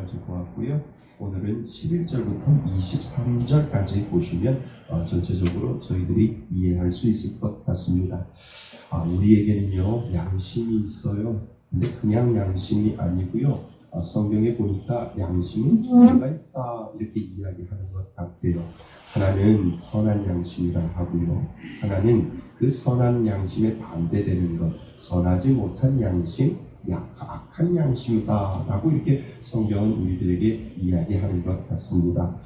가지고 왔고요. 오늘은 11절부터 23절까지 보시면 전체적으로 저희들이 이해할 수 있을 것 같습니다. 우리에게는요 양심이 있어요. 근데 그냥 양심이 아니고요. 성경에 보니까 양심은 두 개가 있다 이렇게 이야기하는 것 같아요. 하나는 선한 양심이라 하고요. 하나는 그 선한 양심에 반대되는 것, 선하지 못한 양심, 악한 양심이다 라고 이렇게 성경은 우리들에게 이야기하는 것 같습니다.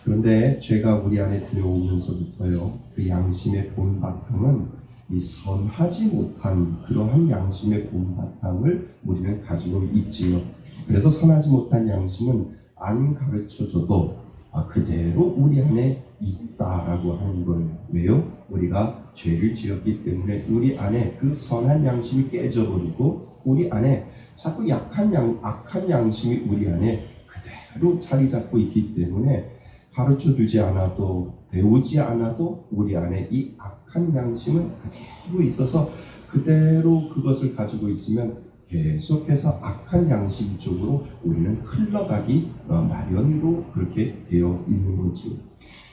그런데 죄가 우리 안에 들어오면서부터요, 그 양심의 본바탕은 이 선하지 못한 그러한 양심의 본바탕을 우리는 가지고 있지요. 그래서 선하지 못한 양심은 안 가르쳐줘도 그대로 우리 안에 있다라고 하는 거예요. 왜요? 우리가 죄를 지었기 때문에 우리 안에 그 선한 양심이 깨져버리고 우리 안에 자꾸 악한 양심이 우리 안에 그대로 자리 잡고 있기 때문에 가르쳐주지 않아도 배우지 않아도 우리 안에 이 악한 양심은 그대로 있어서 그대로 그것을 가지고 있으면 계속해서 악한 양심 쪽으로 우리는 흘러가기 마련으로 그렇게 되어 있는 거죠.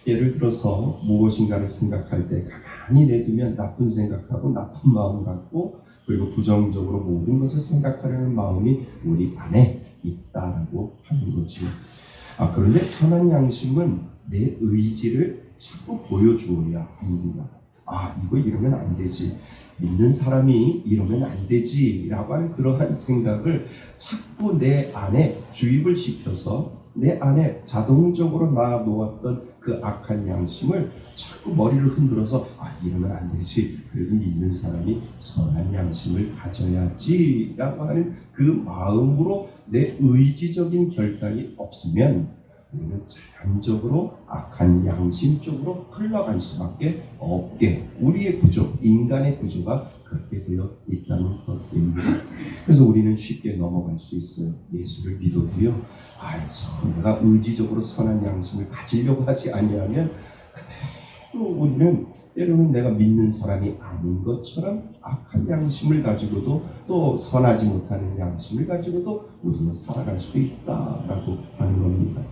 예를 들어서 무엇인가를 생각할 때 가만히 내두면 나쁜 생각하고 나쁜 마음 갖고 그리고 부정적으로 모든 것을 생각하려는 마음이 우리 안에 있다라고 하는 거죠. 그런데 선한 양심은 내 의지를 자꾸 보여주어야 합니다. 이거 이러면 안 되지. 믿는 사람이 이러면 안 되지 라고 하는 그러한 생각을 자꾸 내 안에 주입을 시켜서 내 안에 자동적으로 놔놓았던 그 악한 양심을 자꾸 머리를 흔들어서 이러면 안 되지. 그래도 믿는 사람이 선한 양심을 가져야지 라고 하는 그 마음으로 내 의지적인 결단이 없으면 우리는 자연적으로 악한 양심 쪽으로 흘러갈 수밖에 없게 우리의 구조, 인간의 구조가 그렇게 되어 있다는 것입니다. 그래서 우리는 쉽게 넘어갈 수 있어요. 예수를 믿어도요. 내가 의지적으로 선한 양심을 가지려고 하지 아니하면 그대로 우리는 때로는 내가 믿는 사람이 아닌 것처럼 악한 양심을 가지고도 또 선하지 못하는 양심을 가지고도 우리는 살아갈 수 있다라고 하는 겁니다.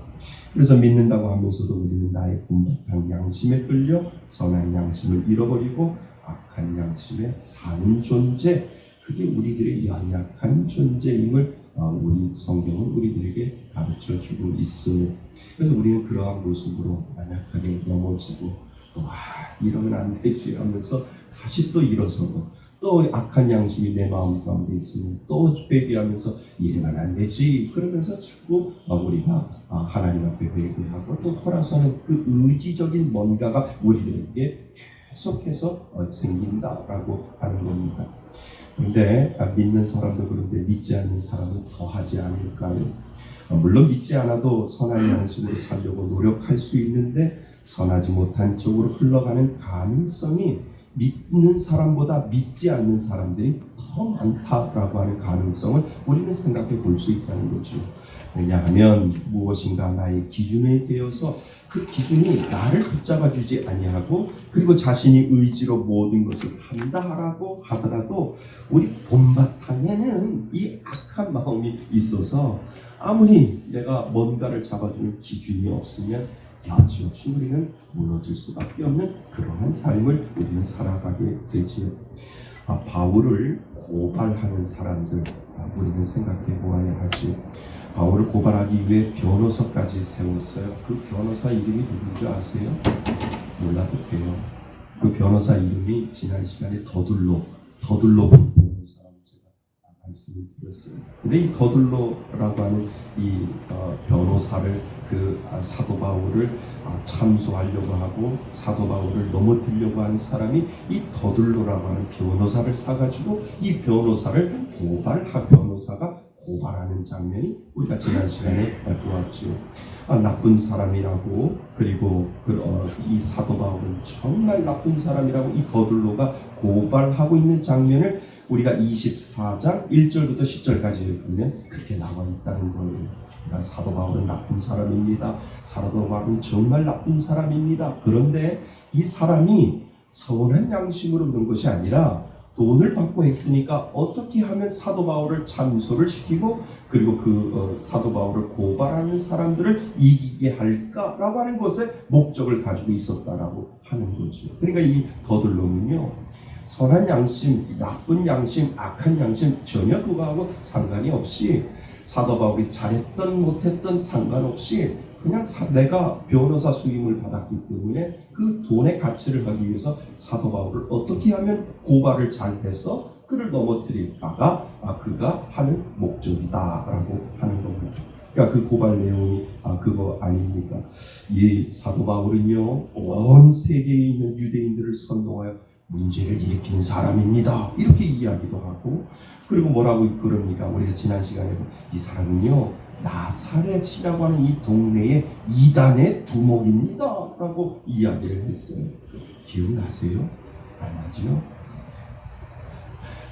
그래서 믿는다고 하면서도 우리는 나의 본바탕 양심에 끌려 선한 양심을 잃어버리고 악한 양심에 사는 존재, 그게 우리들의 연약한 존재임을 우리 성경은 우리들에게 가르쳐주고 있어요. 그래서 우리는 그러한 모습으로 연약하게 넘어지고 또 이러면 안 되지 하면서 다시 또 일어서고 또 악한 양심이 내 마음 가운데 있으면 또 회개하면서 이러면 안 되지 그러면서 자꾸 우리가 하나님 앞에 회개하고 또 돌아서는 그 의지적인 뭔가가 우리들에게 계속해서 생긴다라고 하는 겁니다. 그런데 믿는 사람도 그런데 믿지 않는 사람은 더 하지 않을까요? 물론 믿지 않아도 선한 양심으로 살려고 노력할 수 있는데 선하지 못한 쪽으로 흘러가는 가능성이 믿는 사람보다 믿지 않는 사람들이 더 많다라고 하는 가능성을 우리는 생각해 볼 수 있다는 거죠. 왜냐하면 무엇인가 나의 기준에 대해서 그 기준이 나를 붙잡아 주지 아니하고 그리고 자신이 의지로 모든 것을 한다라고 하더라도 우리 본바탕에는 이 악한 마음이 있어서 아무리 내가 뭔가를 잡아주는 기준이 없으면 여지없이 우리는 무너질 수밖에 없는 그러한 삶을 우리는 살아가게 되지요. 바울을 고발하는 사람들 우리는 생각해 보아야 하지. 바울을 고발하기 위해 변호사까지 세웠어요. 그 변호사 이름이 누군지 아세요? 몰라도 돼요. 그 변호사 이름이 지난 시간에 더둘로 변호사라고 제가 말씀을 드렸어요. 근데 이 더둘로라고 하는 이 변호사를 그 사도 바울을 참수하려고 하고 사도 바울을 넘어뜨리려고 하는 사람이 이 더둘로라고 하는 변호사를 사가지고 이 변호사를 변호사가 고발하는 장면이 우리가 지난 시간에 보았죠. 나쁜 사람이라고 그리고 이 사도 바울은 정말 나쁜 사람이라고 이 더둘로가 고발하고 있는 장면을 우리가 24장 1절부터 10절까지 보면 그렇게 나와 있다는 거예요. 그러니까 사도 바울은 나쁜 사람입니다. 사도 바울은 정말 나쁜 사람입니다. 그런데 이 사람이 선한 양심으로 그런 것이 아니라 돈을 받고 했으니까 어떻게 하면 사도 바울을 참소를 시키고 그리고 사도 바울을 고발하는 사람들을 이기게 할까라고 하는 것에 목적을 가지고 있었다라고 하는 거죠. 그러니까 이 더들로는요, 선한 양심, 나쁜 양심, 악한 양심 전혀 그거하고 상관이 없이 사도 바울이 잘했던 못했던 상관없이 그냥 내가 변호사 수임을 받았기 때문에 그 돈의 가치를 하기 위해서 사도 바울을 어떻게 하면 고발을 잘해서 그를 넘어뜨릴까가 그가 하는 목적이다라고 하는 겁니다. 그러니까 그 고발 내용이 그거 아닙니까? 이 사도 바울은요, 온 세계에 있는 유대인들을 선동하여 문제를 일으킨 사람입니다. 이렇게 이야기도 하고, 그리고 뭐라고 그럽니까? 우리가 지난 시간에 이 사람은요, 나사렛이라고 하는 이 동네의 이단의 두목입니다 라고 이야기를 했어요. 기억나세요? 안 나죠?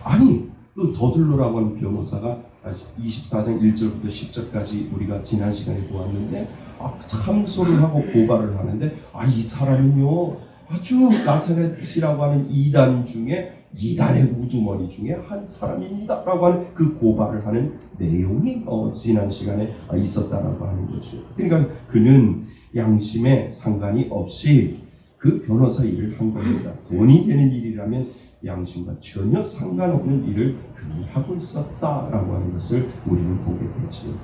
아니, 그 더들로라고 하는 변호사가 24장 1절부터 10절까지 우리가 지난 시간에 보았는데 참소를 하고 고발을 하는데 이 사람은요 아주 나사렛이라고 하는 이단 중에 이단의 우두머리 중에 한 사람입니다 라고 하는 그 고발을 하는 내용이 지난 시간에 있었다라고 하는 거죠. 그러니까 그는 양심에 상관이 없이 그 변호사 일을 한 겁니다. 돈이 되는 일이라면 양심과 전혀 상관없는 일을 그는 하고 있었다라고 하는 것을 우리는 보게 되죠.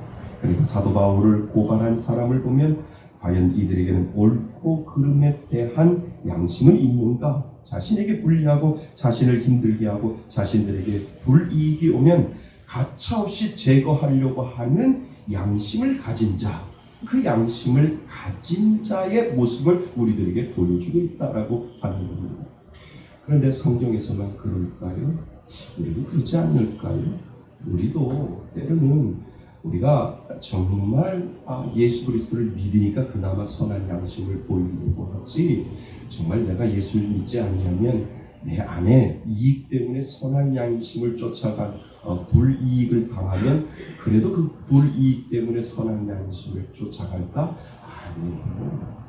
그러니까 사도 바울을 고발한 사람을 보면 과연 이들에게는 옳고 그름에 대한 양심은 있는가? 자신에게 불리하고 자신을 힘들게 하고 자신들에게 불이익이 오면 가차없이 제거하려고 하는 양심을 가진 자, 그 양심을 가진 자의 모습을 우리들에게 보여주고 있다라고 하는 겁니다. 그런데 성경에서만 그럴까요? 우리도 그렇지 않을까요? 우리도 때로는 우리가 정말 예수 그리스도를 믿으니까 그나마 선한 양심을 보이려고 하지, 정말 내가 예수를 믿지 않으면 내 안에 이익 때문에 선한 양심을 쫓아간 불이익을 당하면 그래도 그 불이익 때문에 선한 양심을 쫓아갈까? 아니에요.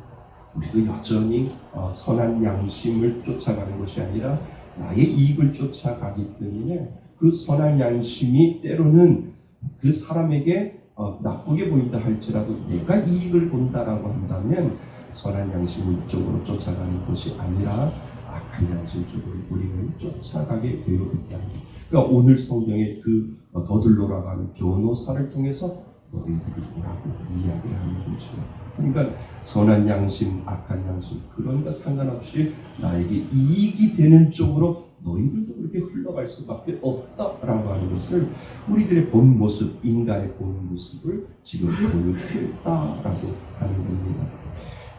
우리도 여전히 선한 양심을 쫓아가는 것이 아니라 나의 이익을 쫓아가기 때문에 그 선한 양심이 때로는 그 사람에게 나쁘게 보인다 할지라도 내가 이익을 본다라고 한다면 선한 양심 쪽으로 쫓아가는 것이 아니라 악한 양심 쪽으로 우리는 쫓아가게 되어 있다는 것. 그러니까 오늘 성경의 그 더들로라고 하는 변호사를 통해서 너희들이 보라고 이야기를 하는 거죠. 그러니까 선한 양심, 악한 양심 그런 것 상관없이 나에게 이익이 되는 쪽으로 너희들도 그렇게 흘러갈 수밖에 없다라고 하는 것을 우리들의 본 모습, 인간의 본 모습을 지금 보여주고 있다라고 하는 겁니다.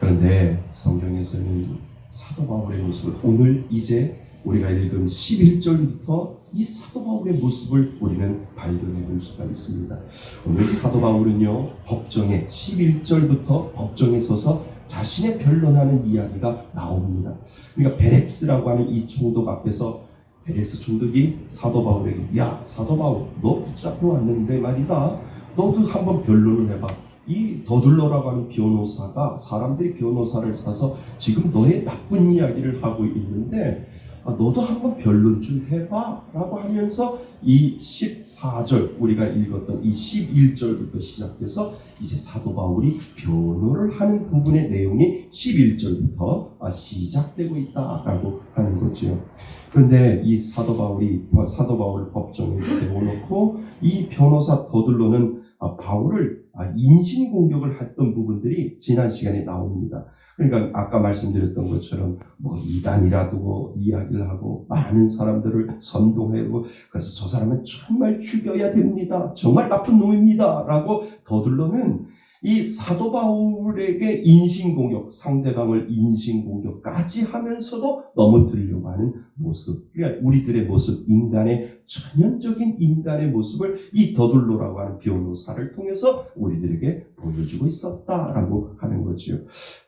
그런데 성경에서는 사도 바울의 모습을 오늘 이제 우리가 읽은 11절부터 이 사도 바울의 모습을 우리는 발견해 볼 수가 있습니다. 오늘 사도 바울은요, 법정에 11절부터 법정에 서서 자신의 변론하는 이야기가 나옵니다. 그러니까 베렉스라고 하는 이 총독 앞에서 베렉스 총독이 사도 바울에게 야 사도 바울 너 붙잡혀 왔는데 말이다, 너도 한번 변론을 해봐. 이 더들로라고 하는 변호사가 사람들이 변호사를 사서 지금 너의 나쁜 이야기를 하고 있는데 너도 한번 변론 좀 해봐 라고 하면서 이 14절 우리가 읽었던 이 11절부터 시작해서 이제 사도 바울이 변호를 하는 부분의 내용이 11절부터 시작되고 있다라고 하는 거죠. 그런데 이 사도 바울을 법정에 세워놓고 이 변호사 더들로는 바울을 인신공격을 했던 부분들이 지난 시간에 나옵니다. 그러니까 아까 말씀드렸던 것처럼 이단이라도 이야기를 하고 많은 사람들을 선동하고 그래서 저 사람은 정말 죽여야 됩니다. 정말 나쁜 놈입니다. 라고 더들로는 이 사도 바울에게 인신공격, 상대방을 인신공격까지 하면서도 넘어뜨리려고 하는 모습, 그러니까 우리들의 모습, 인간의 천연적인 인간의 모습을 이 더들로라고 하는 변호사를 통해서 우리들에게 보여주고 있었다라고 하는 거죠.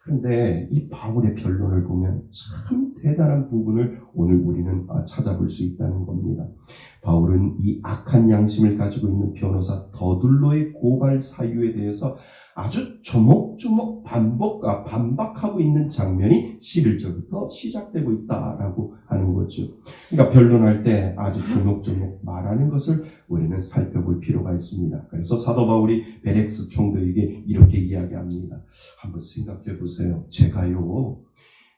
그런데 이 바울의 변론을 보면 참 대단한 부분을 오늘 우리는 찾아볼 수 있다는 겁니다. 바울은 이 악한 양심을 가지고 있는 변호사 더들로의 고발 사유에 대해서 아주 조목조목 반박하고 있는 장면이 11절부터 시작되고 있다라고 하는 거죠. 그러니까 변론할 때 아주 조목조목 말하는 것을 우리는 살펴볼 필요가 있습니다. 그래서 사도 바울이 벨렉스 총독에게 이렇게 이야기합니다. 한번 생각해 보세요. 제가요,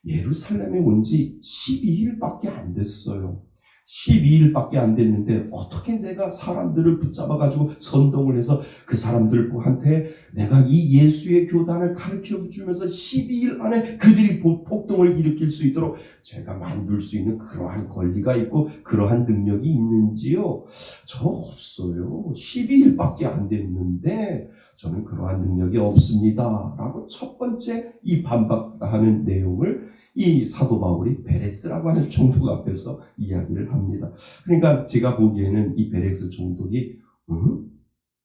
예루살렘에 온 지 12일밖에 안 됐어요. 12일밖에 안 됐는데 어떻게 내가 사람들을 붙잡아가지고 선동을 해서 그 사람들한테 내가 이 예수의 교단을 가르쳐주면서 12일 안에 그들이 폭동을 일으킬 수 있도록 제가 만들 수 있는 그러한 권리가 있고 그러한 능력이 있는지요? 저 없어요. 12일밖에 안 됐는데 저는 그러한 능력이 없습니다. 라고 첫 번째 이 반박하는 내용을 이 사도 바울이 베렉스라고 하는 총독 앞에서 이야기를 합니다. 그러니까 제가 보기에는 이 베렉스 총독이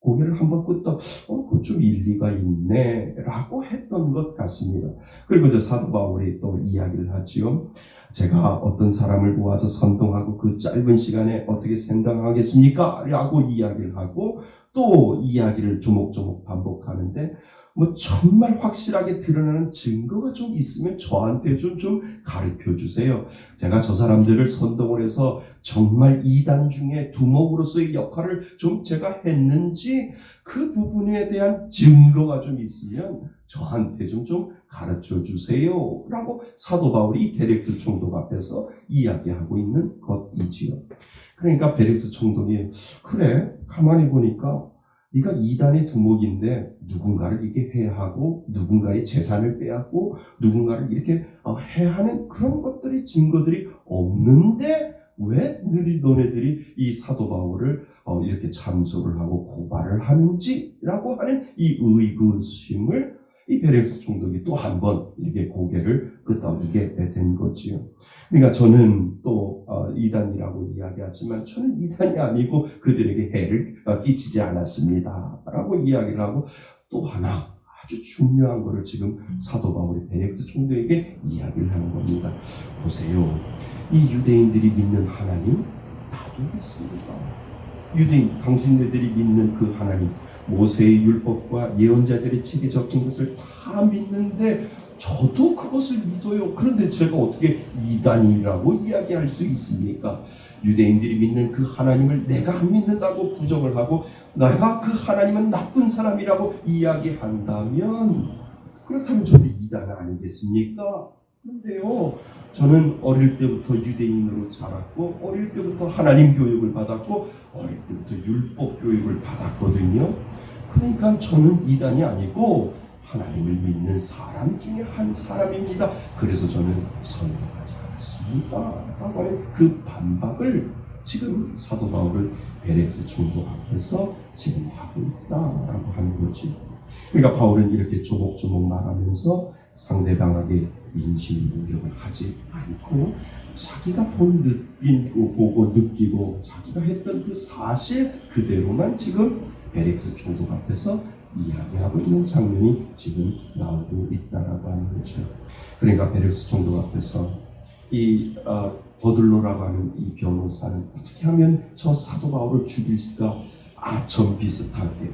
고개를 한번 끄덕, 그거 좀 일리가 있네 라고 했던 것 같습니다. 그리고 저 사도 바울이 또 이야기를 하지요. 제가 어떤 사람을 모아서 선동하고 그 짧은 시간에 어떻게 생당하겠습니까? 라고 이야기를 하고 또 이야기를 조목조목 반복하는데 뭐 정말 확실하게 드러나는 증거가 좀 있으면 저한테 좀 가르쳐 주세요. 제가 저 사람들을 선동을 해서 정말 이단 중에 두목으로서의 역할을 좀 제가 했는지 그 부분에 대한 증거가 좀 있으면 저한테 좀 가르쳐 주세요. 라고 사도 바울이 이 벨렉스 총독 앞에서 이야기하고 있는 것이지요. 그러니까 벨렉스 총독이 그래 가만히 보니까 네가 이단의 두목인데 누군가를 이렇게 해하고 누군가의 재산을 빼앗고 누군가를 이렇게 해하는 그런 것들이 증거들이 없는데 왜 너네들이 이 사도 바울을 이렇게 참소를 하고 고발을 하는지라고 하는 이 의구심을 이 벨렉스 총독이 또 한 번 이렇게 고개를 끄덕이게 된 거지요. 그러니까 저는 또 이단이라고 이야기하지만 저는 이단이 아니고 그들에게 해를 끼치지 않았습니다 라고 이야기를 하고 또 하나 아주 중요한 것을 지금 사도 바울이 벨렉스 총독에게 이야기를 하는 겁니다. 보세요. 이 유대인들이 믿는 하나님 나도 믿습니다. 유대인 당신네들이 믿는 그 하나님 모세의 율법과 예언자들의 책에 적힌 것을 다 믿는데 저도 그것을 믿어요. 그런데 제가 어떻게 이단이라고 이야기할 수 있습니까? 유대인들이 믿는 그 하나님을 내가 안 믿는다고 부정을 하고 내가 그 하나님은 나쁜 사람이라고 이야기한다면 그렇다면 저도 이단 아니겠습니까? 그런데요, 저는 어릴 때부터 유대인으로 자랐고 어릴 때부터 하나님 교육을 받았고 어릴 때부터 율법 교육을 받았거든요. 그러니까 저는 이단이 아니고 하나님을 믿는 사람 중에 한 사람입니다. 그래서 저는 선동하지 않았습니다 라고 하는 그 반박을 지금 사도 바울은 벨렉스 총독 앞에서 지금 하고 있다라고 하는 거지. 그러니까 바울은 이렇게 조목조목 말하면서 상대방에게 인신 공격을 하지 않고 자기가 보고 느끼고 자기가 했던 그 사실 그대로만 지금 벨렉스 총독 앞에서 이야기하고 있는 장면이 지금 나오고 있다라고 하는 거죠. 그러니까 벨렉스 총독 앞에서 이 더들로라고 하는 이 변호사는 어떻게 하면 저 사도 바울을 죽일 수가 아첨 비슷하게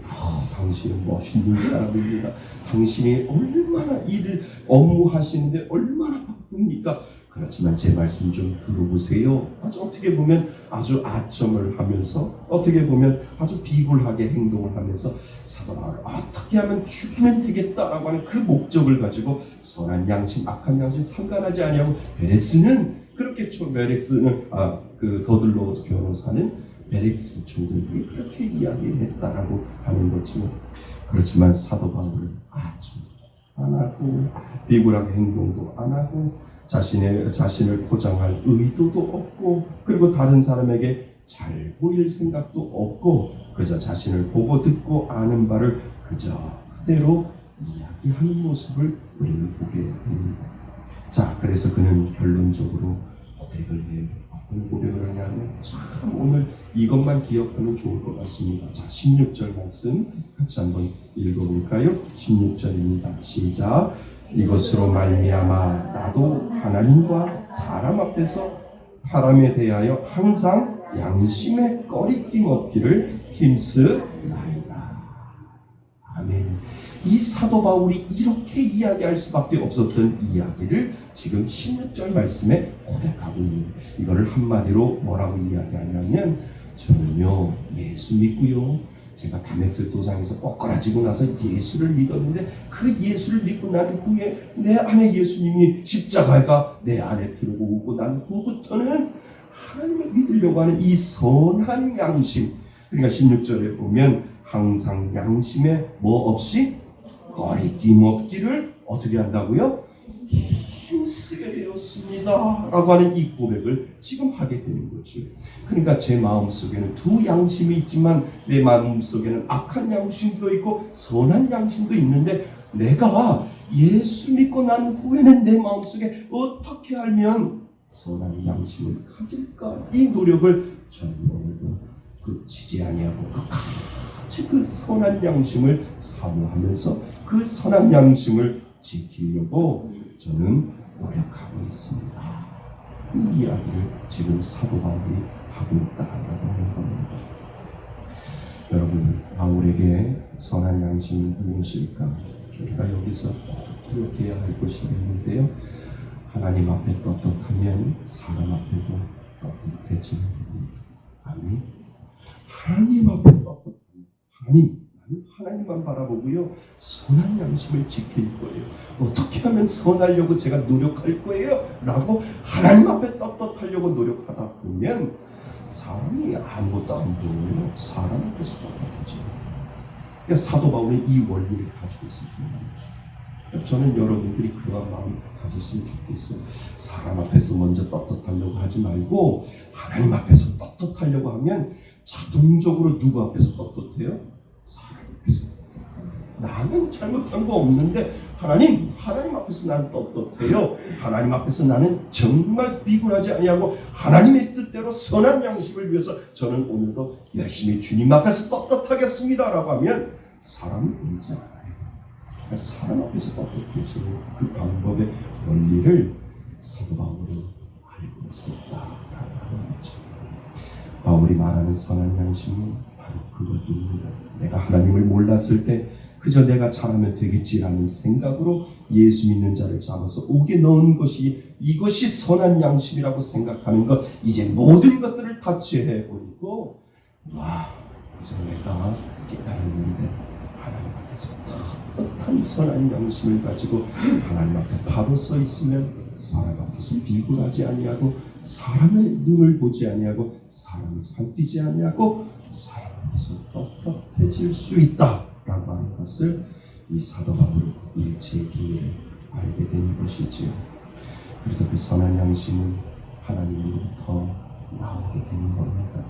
당신은 멋있는 사람입니다. 당신이 얼마나 일을 업무하시는데 얼마나 바쁩니까? 그렇지만 제 말씀 좀 들어보세요. 아주 어떻게 보면 아주 아첨을 하면서 어떻게 보면 아주 비굴하게 행동을 하면서 사도 바울을 어떻게 하면 죽이면 되겠다라고 하는 그 목적을 가지고 선한 양심, 악한 양심 상관하지 아니하고 벨렉스는 그 더들로 변호사는 벨렉스 총독이 그렇게 이야기했다라고 하는 거죠. 그렇지만 사도 바울은 아첨 안 하고 비굴하게 행동도 안 하고 자신을 포장할 의도도 없고 그리고 다른 사람에게 잘 보일 생각도 없고 그저 자신을 보고 듣고 아는 바를 그저 그대로 이야기하는 모습을 우리는 보게 됩니다. 자, 그래서 그는 결론적으로 고백을 해요. 어떤 고백을 하냐면 참 오늘 이것만 기억하면 좋을 것 같습니다. 자, 16절 말씀 같이 한번 읽어볼까요? 16절입니다. 시작. 이것으로 말미암아 나도 하나님과 사람 앞에서 사람에 대하여 항상 양심에 꺼리낌 없기를 힘쓰나이다. 아멘. 이 사도 바울이 이렇게 이야기할 수밖에 없었던 이야기를 지금 16절 말씀에 고백하고 있는, 이거를 한마디로 뭐라고 이야기하냐면, 저는요 예수 믿고요, 제가 다메섹 도상에서 꺾어라지고 나서 예수를 믿었는데 그 예수를 믿고 난 후에 내 안에 예수님이 십자가가 내 안에 들어오고 난 후부터는 하나님을 믿으려고 하는 이 선한 양심, 그러니까 16절에 보면 항상 양심에 뭐 없이 거리낌 없기를 어떻게 한다고요? 힘쓰게 되었습니다 라고 하는 이 고백을 지금 하게 되는 거죠. 그러니까 제 마음속에는 두 양심이 있지만 내 마음속에는 악한 양심도 있고 선한 양심도 있는데, 내가 예수 믿고 난 후에는 내 마음속에 어떻게 하면 선한 양심을 가질까, 이 노력을 저는 오늘도 그치지 아니하고 끝까지 그 선한 양심을 사모하면서 그 선한 양심을 지키려고 저는 노력하고 있습니다. 이 이야기를 지금 사도 바울이 하고 있다라고 하는 겁니다. 여러분, 바울에게 선한 양심이 무엇일까? 우리가 여기서 꼭 기억해야 할 것이 있는데요, 하나님 앞에 떳떳하면 사람 앞에도 떳떳해지는 겁니다. 아멘. 하나님 앞에 떳떳하면, 나는 하나님만 바라보고요, 선한 양심을 지킬 거예요. 어떻게 하면 선하려고 제가 노력할 거예요 라고 하나님 앞에 떳떳하려고 노력하다 보면 사람이 아무것도 안 보여요. 사람 앞에서 떳떳해져요. 그러니까 사도 바울은 이 원리를 가지고 있었던 거죠. 저는 여러분들이 그런 마음 가졌으면 좋겠어요. 사람 앞에서 먼저 떳떳하려고 하지 말고 하나님 앞에서 떳떳하려고 하면 자동적으로 누구 앞에서 떳떳해요? 사람 앞에서. 나는 잘못한 거 없는데 하나님 앞에서 나는 떳떳해요. 하나님 앞에서 나는 정말 비굴하지 아니하고 하나님의 뜻대로 선한 양심을 위해서 저는 오늘도 열심히 주님 앞에서 떳떳하겠습니다 라고 하면 사람이 보이지 않아요. 사람 앞에서 떳떳해지는 그 방법의 원리를 사도 바울이 알고 있었다라고 하는 거죠. 바울이 말하는 선한 양심은 바로 그것입니다. 내가 하나님을 몰랐을 때 그저 내가 잘하면 되겠지라는 생각으로 예수 믿는 자를 잡아서 옥에 넣은 것이, 이것이 선한 양심이라고 생각하는 것, 이제 모든 것들을 다 제해버리고, 이제 내가 깨달았는데 하나님 앞에서 떳떳한 선한 양심을 가지고 하나님 앞에 바로 서 있으면 사람 앞에서 비굴하지 아니하고 사람의 눈을 보지 아니하고 사람을 살피지 아니하고 사람 앞에서 떳떳해질 수 있다라고 하는 것을 이 사도 바울이 일체의 기회를 알게 된 것이지요. 그래서 그 선한 양심은 하나님으로부터 나오게 되는 겁니다.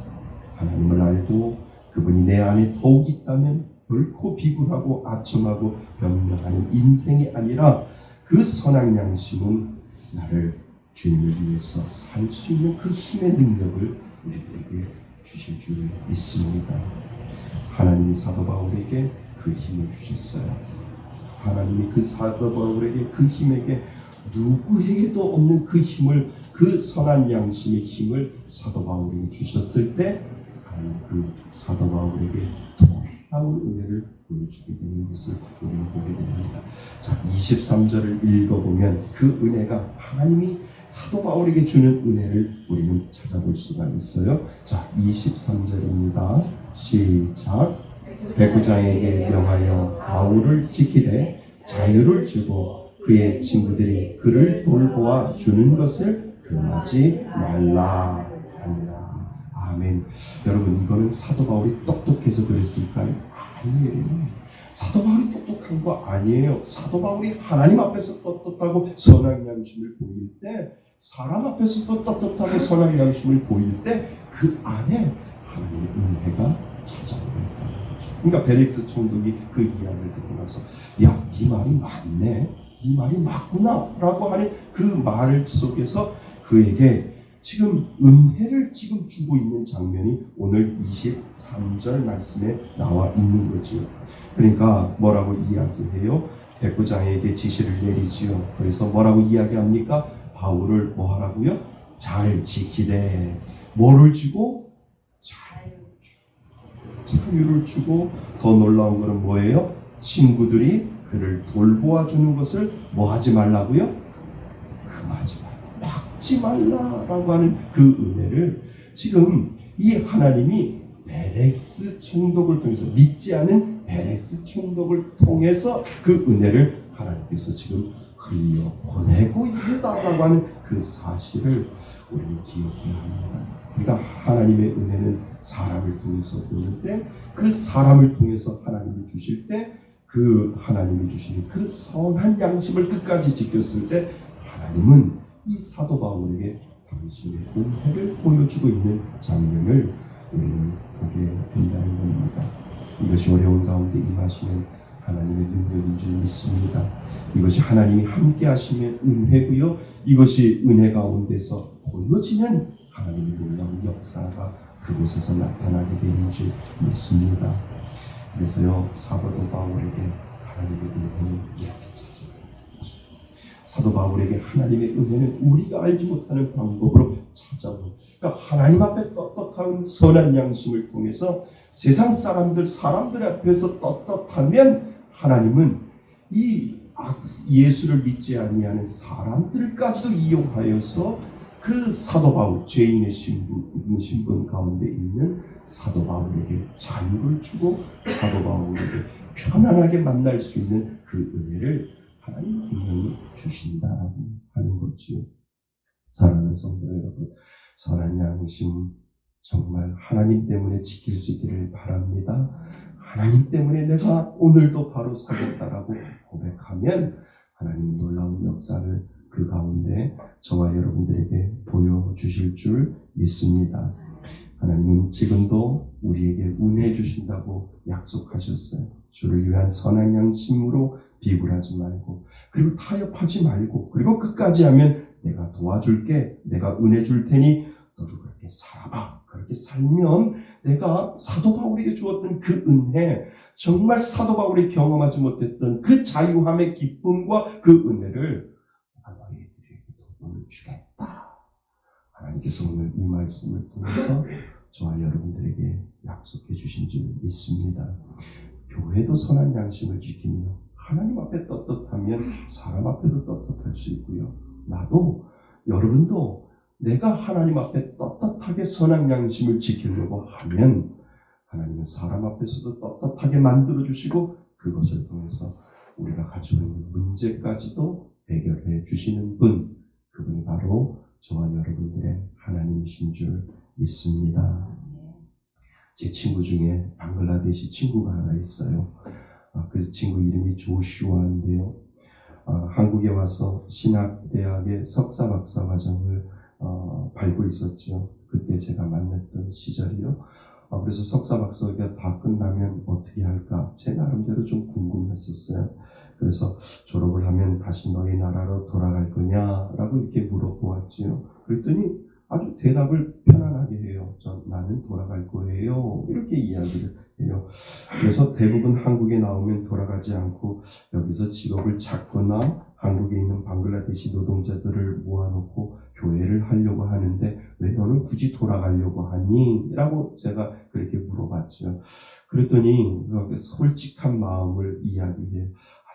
하나님을 알고 그분이 내 안에 더욱 있다면 결코 비굴하고 아첨하고 변명하는 인생이 아니라 그 선한 양심은 나를 주님을 위해서 살 수 있는 그 힘의 능력을 우리들에게 주실 줄 믿습니다. 하나님이 사도 바울에게 그 힘을 주셨어요. 하나님이 그 사도 바울에게 그 힘에게 누구에게도 없는 그 힘을, 그 선한 양심의 힘을 사도 바울에게 주셨을 때 하나님 그 사도 바울에게 놀라운 은혜를 보여주게 되는 것을 우리는 보게 됩니다. 자, 23절을 읽어보면 그 은혜가 하나님이 사도 바울에게 주는 은혜를 우리는 찾아볼 수가 있어요. 자, 23절입니다. 시작. 백부장에게 명하여 바울을 지키되 자유를 주고 그의 친구들이 그를 돌보아 주는 것을 금하지 말라 하니라. 아멘. 여러분, 이거는 사도 바울이 똑똑해서 그랬을까요? 아니에요. 사도 바울이 똑똑한 거 아니에요. 사도 바울이 하나님 앞에서 떳떳하고 선한 양심을 보일 때, 사람 앞에서도 떳떳하고 선한 양심을 보일 때 그 안에 하나님의 은혜가 찾아오고 있다는 거죠. 그러니까 벨릭스 총독이 그 이야기를 듣고 나서 야, 네 말이 맞네, 네 말이 맞구나 라고 하는 그 말 속에서 그에게 지금 은혜를 지금 주고 있는 장면이 오늘 23절 말씀에 나와 있는 거지요. 그러니까 뭐라고 이야기해요? 백부장에게 지시를 내리지요. 그래서 뭐라고 이야기합니까? 바울을 뭐 하라고요? 잘 지키되, 뭐를 주고? 자유를 주고 더 놀라운 것은 뭐예요? 친구들이 그를 돌보아 주는 것을 뭐 하지 말라고요? 금하지 말라, 막지 말라라고 하는 그 은혜를 지금 이 하나님이 베레스 총독을 통해서, 믿지 않은 베레스 총독을 통해서 그 은혜를 하나님께서 지금 흘려 보내고 있다라고 하는 그 사실을 우리는 기억해야 합니다. 그러니까 하나님의 은혜는 사람을 통해서 오는데, 그 사람을 통해서 하나님이 주실 때, 그 하나님이 주시는 그 선한 양심을 끝까지 지켰을 때 하나님은 이 사도 바울에게 당신의 은혜를 보여주고 있는 장면을 우리는 보게 된다는 겁니다. 이것이 어려운 가운데 임하시는 하나님의 능력인 줄 믿습니다. 이것이 하나님이 함께 하시면 은혜고요, 이것이 은혜 가운데서 보여지는 하나님의 놀라운 역사가 그곳에서 나타나게 되는 줄 믿습니다. 그래서요, 사도 바울에게 하나님의 은혜는 이렇게 찾아옵니다. 사도 바울에게 하나님의 은혜는 우리가 알지 못하는 방법으로 찾아오는, 그러니까 하나님 앞에 떳떳한 선한 양심을 통해서 세상 사람들 앞에서 떳떳하면 하나님은 이 예수를 믿지 아니하는 사람들까지도 이용하여서 그 사도 바울, 죄인의 신분 가운데 있는 사도 바울에게 자유를 주고 사도 바울에게 편안하게 만날 수 있는 그 은혜를 하나님 분명히 주신다라고 하는 거죠. 사랑하는 성도 여러분, 선한 양심 정말 하나님 때문에 지킬 수 있기를 바랍니다. 하나님 때문에 내가 오늘도 바로 서겠다라고 고백하면 하나님 놀라운 역사를 그 가운데 저와 여러분들에게 보여주실 줄 믿습니다. 하나님은 지금도 우리에게 은혜 주신다고 약속하셨어요. 주를 위한 선한 양심으로 비굴하지 말고, 그리고 타협하지 말고, 그리고 끝까지 하면 내가 도와줄게, 내가 은혜 줄 테니 너도 그렇게 살아봐. 그렇게 살면 내가 사도 바울에게 주었던 그 은혜, 정말 사도 바울이 경험하지 못했던 그 자유함의 기쁨과 그 은혜를 너희들에게도 오늘 주겠다. 하나님께서 오늘 이 말씀을 통해서 저와 여러분들에게 약속해 주신 줄 믿습니다. 교회도 선한 양심을 지키며 하나님 앞에 떳떳하면 사람 앞에도 떳떳할 수 있고요. 나도, 여러분도 내가 하나님 앞에 떳떳하게 선한 양심을 지키려고 하면 하나님은 사람 앞에서도 떳떳하게 만들어주시고, 그것을 통해서 우리가 가지고 있는 문제까지도 해결해 주시는 분, 그분이 바로 저와 여러분들의 하나님이신 줄 믿습니다. 제 친구 중에 방글라데시 친구가 하나 있어요. 그 친구 이름이 조슈아인데요. 한국에 와서 신학대학의 석사 박사 과정을 밟고 있었죠. 그때 제가 만났던 시절이요. 그래서 석사 박사가 다 끝나면 어떻게 할까 제 나름대로 좀 궁금했었어요. 그래서 졸업을 하면 다시 너희 나라로 돌아갈 거냐라고 이렇게 물어보았지요. 그랬더니 아주 대답을 편안하게 해요. 나는 돌아갈 거예요. 이렇게 이야기를 해요. 그래서 대부분 한국에 나오면 돌아가지 않고 여기서 직업을 찾거나 한국에 있는 방글라데시 노동자들을 모아놓고 교회를 하려고 하는데 왜 너는 굳이 돌아가려고 하니? 라고 제가 그렇게 물어봤죠. 그랬더니 솔직한 마음을 이야기해요.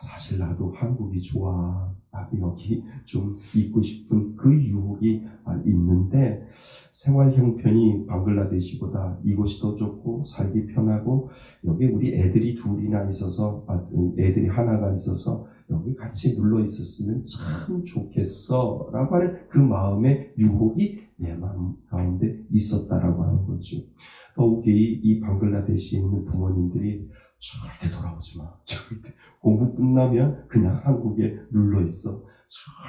사실 나도 한국이 좋아. 나도 여기 좀 있고 싶은 그 유혹이 있는데 생활 형편이 방글라데시보다 이곳이 더 좋고 살기 편하고 여기 우리 애들이 둘이나 있어서 애들이 하나가 있어서 여기 같이 눌러 있었으면 참 좋겠어 라고 하는 그 마음의 유혹이 내 마음 가운데 있었다라고 하는 거죠. 더욱이 이 방글라데시에 있는 부모님들이 절대 돌아오지 마. 절대 공부 끝나면 그냥 한국에 눌러 있어.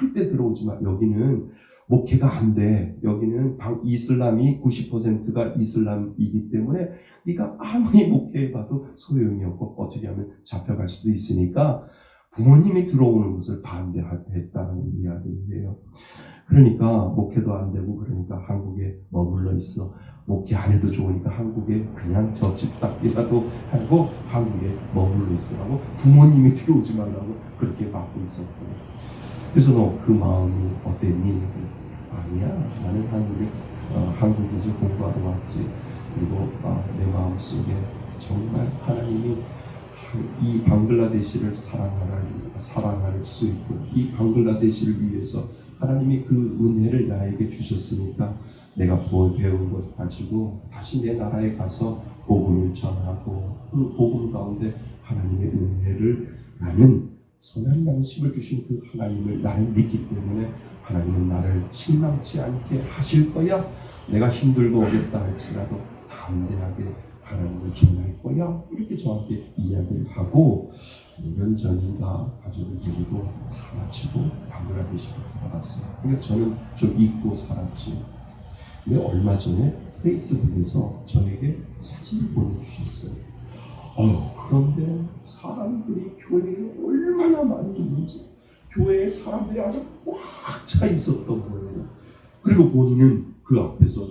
절대 들어오지 마. 여기는 목회가 안 돼. 여기는 이슬람이 90%가 이슬람이기 때문에 네가 아무리 목회해봐도 소용이 없고 어떻게 하면 잡혀갈 수도 있으니까 부모님이 들어오는 것을 반대했다는 이야기를 해요. 그러니까 목회도 안 되고 그러니까 한국에 머물러 있어. 목회 안 해도 좋으니까 한국에 그냥 저 집 닦기라도 하고 한국에 머물러 있으라고 부모님이 들어오지 말라고 그렇게 막고 있었고, 그래서 너 그 마음이 어땠니? 아니야, 나는 한국에서 공부하러 왔지. 그리고 내 마음속에 정말 하나님이 이 방글라데시를 사랑할 수 있고 이 방글라데시를 위해서 하나님이 그 은혜를 나에게 주셨으니까 내가 배운 것 가지고 다시 내 나라에 가서 복음을 전하고 그 복음 가운데 하나님의 은혜를 나는 선한 양심을 주신 그 하나님을 나는 믿기 때문에 하나님은 나를 실망치 않게 하실 거야. 내가 힘들고 어렵다 할지라도 담대하게 하나님을 전할 거야. 이렇게 저한테 이야기를 하고 5년 전인가 가족을 데리고 다 마치고 방글라데시로 돌아갔어요. 그러니까 저는 좀 잊고 살았지. 근데 얼마 전에 페이스북에서 저에게 사진을 보내주셨어요. 그런데 사람들이 교회에 얼마나 많이 있는지 교회에 사람들이 아주 꽉 차 있었던 거예요. 그리고 본인은 그 앞에서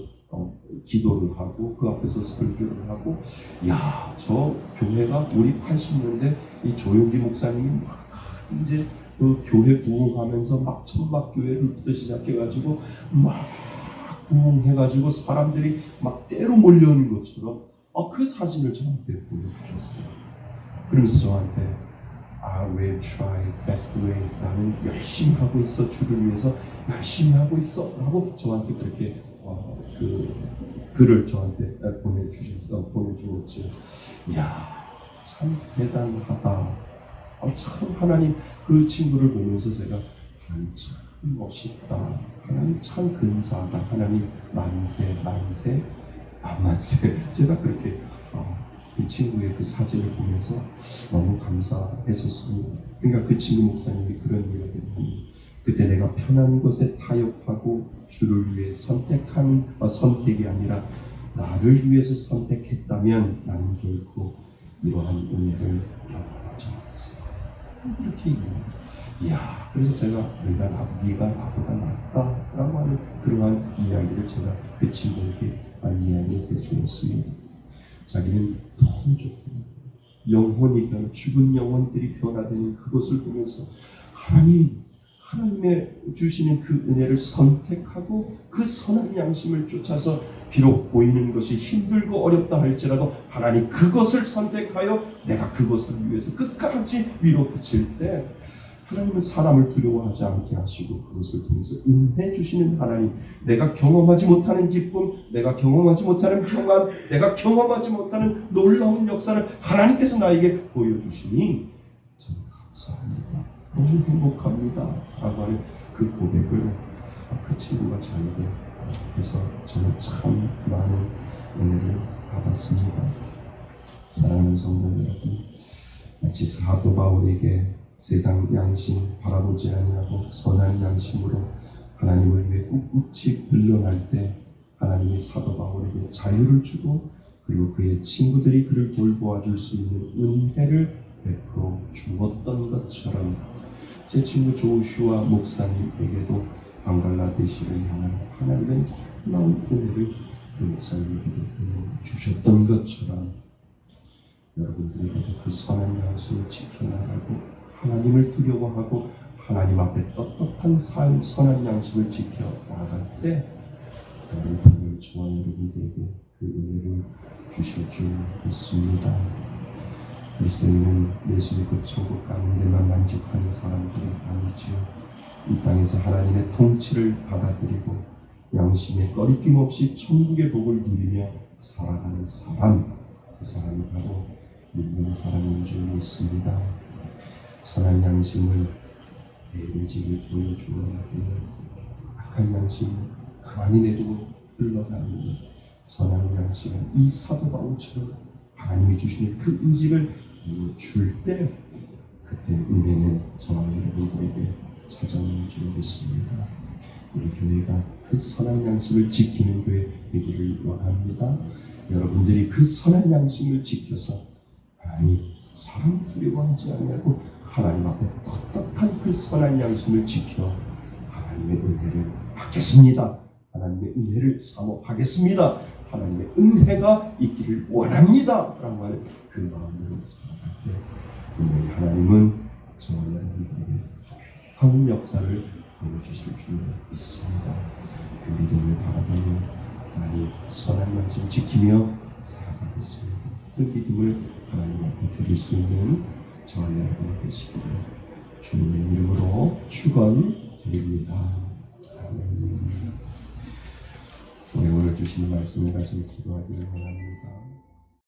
기도를 하고 그 앞에서 설교를 하고 저 교회가 우리 80년대 이 조용기 목사님이 막 이제 그 교회 부흥하면서 막 천막교회를부터 시작해가지고 막 부흥해가지고 사람들이 막 때로 몰려오는 것처럼 그 사진을 저한테 보여주셨어요. 그러면서 저한테 I will try best way. 나는 열심히 하고 있어. 주를 위해서 열심히 하고 있어. 라고 저한테 그렇게 그 글을 저한테 보내주었죠. 참 대단하다. 참 하나님 그 친구를 보면서 제가 하나님 참 멋있다. 하나님 참 근사하다. 하나님 만세. 제가 그렇게 그 친구의 그 사진을 보면서 너무 감사했었습니다. 그러니까 그 친구 목사님이 그런 이야기를 합니다. 그때 내가 편한 것에 타협하고 주를 위해 선택하는 선택이 아니라 나를 위해서 선택했다면 나는 결코 이러한 은혜를 경험하지 못했습니다. 이렇게 얘기합니다. 그래서 제가 네가 나보다 낫다라고 하는 그러한 이야기를 제가 그 친구에게 이야기해 주었습니다. 자기는 너무 좋더라고요. 영혼이 죽은 영혼들이 변화되는 그것을 보면서 하나님의 주시는 그 은혜를 선택하고 그 선한 양심을 쫓아서 비록 보이는 것이 힘들고 어렵다 할지라도 하나님 그것을 선택하여 내가 그것을 위해서 끝까지 밀어붙일 때 하나님은 사람을 두려워하지 않게 하시고 그것을 통해서 인해 주시는 하나님, 내가 경험하지 못하는 기쁨, 내가 경험하지 못하는 평안, 내가 경험하지 못하는 놀라운 역사를 하나님께서 나에게 보여주시니 저는 감사합니다. 너무 행복합니다. 라고 하는 그 고백을 그 친구가 저에게 해서 저는 참 많은 은혜를 받았습니다. 사랑하는 성도 여러분, 마치 사도 바울에게 세상 양심 바라보지 아니하고 선한 양심으로 하나님을 위해 꿋꿋이 불러날 때 하나님이 사도 바울에게 자유를 주고 그리고 그의 친구들이 그를 돌보아줄 수 있는 은혜를 베풀어 주었던 것처럼 제 친구 조슈아 목사님에게도 방글라데시를 향한 하나님의 놀라운 은혜를 그 목사님에게도 주셨던 것처럼 여러분들에게도 그 선한 양심을 지켜나가고 하나님을 두려워하고 하나님 앞에 떳떳한 삶, 선한 양심을 지켜 나아갈 때 하나님 분명히 저와 여러분들에게 그 은혜를 주실 줄 믿습니다. 그리스도인은 예수 믿고 천국 가는 데만 만족하는 사람들이 아니지요. 이 땅에서 하나님의 통치를 받아들이고 양심에 꺼리낌 없이 천국의 복을 누리며 살아가는 사람, 그 사람이 바로 믿는 사람인 줄 믿습니다. 선한 양심을 내 의지를 보여주어야 해요. 악한 양심 가만히 내두고 흘러가는 선한 양심은 이 사도 바울처럼 하나님이 주시는 그 의지를 줄 때 그때 은혜는 저와 여러분들에게 찾아오는 줄 믿습니다. 우리 교회가 그 선한 양심을 지키는 교회 되기를 원합니다. 여러분들이 그 선한 양심을 지켜서 하나님 사람 두려워하지 아니하고 하나님 앞에 떳떳한 그 선한 양심을 지켜 하나님의 은혜를 받겠습니다. 하나님의 은혜를 사모하겠습니다. 하나님의 은혜가 있기를 원합니다. 라고 하는 그 마음으로 살아갈 때 분명히 하나님은 저와 여러분들에게 하는 역사를 보여주실 줄 믿습니다. 그 믿음을 바라보며 하나님 선한 양심 지키며 살아가겠습니다. 그 믿음을 하나님한테 드릴 수 있는 저와 여러분 되시기를 주님의 이름으로 축원드립니다. 아멘. 오늘 주시는 말씀을 가지고 기도하기를 원합니다.